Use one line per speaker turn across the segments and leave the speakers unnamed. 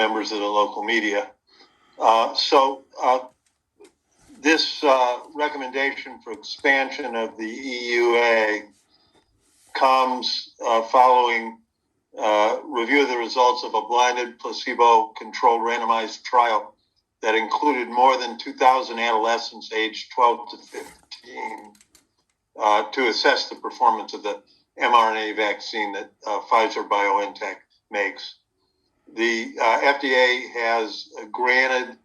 members of the local media. This recommendation for expansion of the EUA comes following review of the results of a blinded, placebo-controlled randomized trial that included more than 2,000 adolescents aged 12 to 15 to assess the performance of the mRNA vaccine that Pfizer-BioNTech makes. The FDA has granted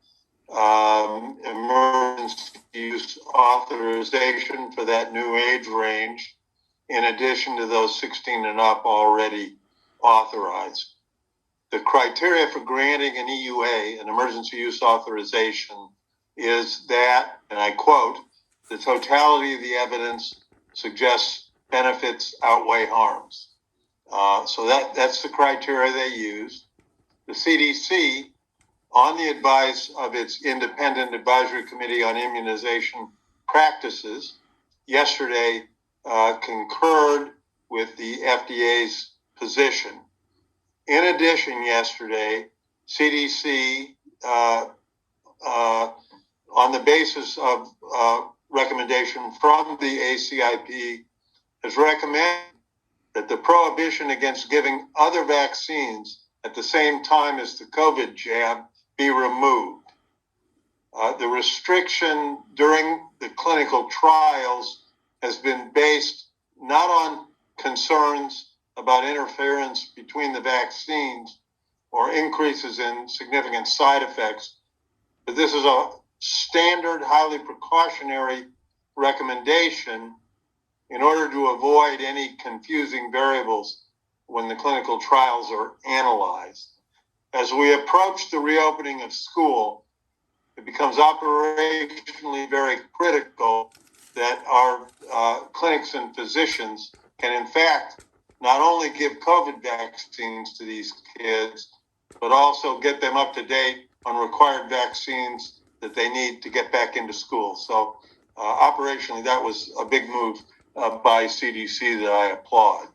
emergency use authorization for that new age range, in addition to those 16 and up already authorized. The criteria for granting an EUA, an emergency use authorization, is that, and I quote, the totality of the evidence suggests benefits outweigh harms. So that's the criteria they use. The CDC, on the advice of its Independent Advisory Committee on Immunization Practices, yesterday concurred with the FDA's position. In addition, yesterday, CDC, on the basis of recommendation from the ACIP, has recommended that the prohibition against giving other vaccines at the same time as the COVID jab be removed. The restriction during the clinical trials has been based not on concerns about interference between the vaccines or increases in significant side effects, but this is a standard, highly precautionary recommendation in order to avoid any confusing variables when the clinical trials are analyzed. As we approach the reopening of school, it becomes operationally very critical that our clinics and physicians can, in fact, not only give COVID vaccines to these kids, but also get them up to date on required vaccines that they need to get back into school. So operationally, that was a big move by CDC that I applaud.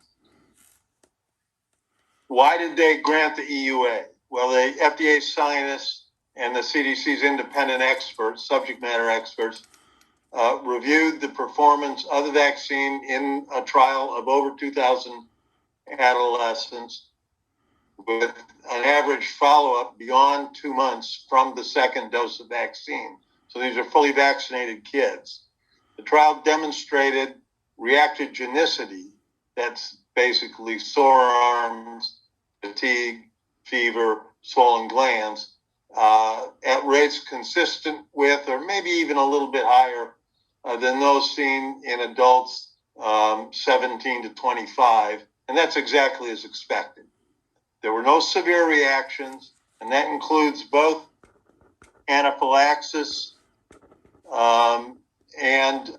Why did they grant the EUA? Well, the FDA scientists and the CDC's independent experts, subject matter experts, reviewed the performance of the vaccine in a trial of over 2,000 adolescents with an average follow-up beyond 2 months from the second dose of vaccine. So these are fully vaccinated kids. The trial demonstrated reactogenicity, that's basically sore arms, fatigue, fever, swollen glands, at rates consistent with or maybe even a little bit higher than those seen in adults 17 to 25, and that's exactly as expected. There were no severe reactions, and that includes both anaphylaxis and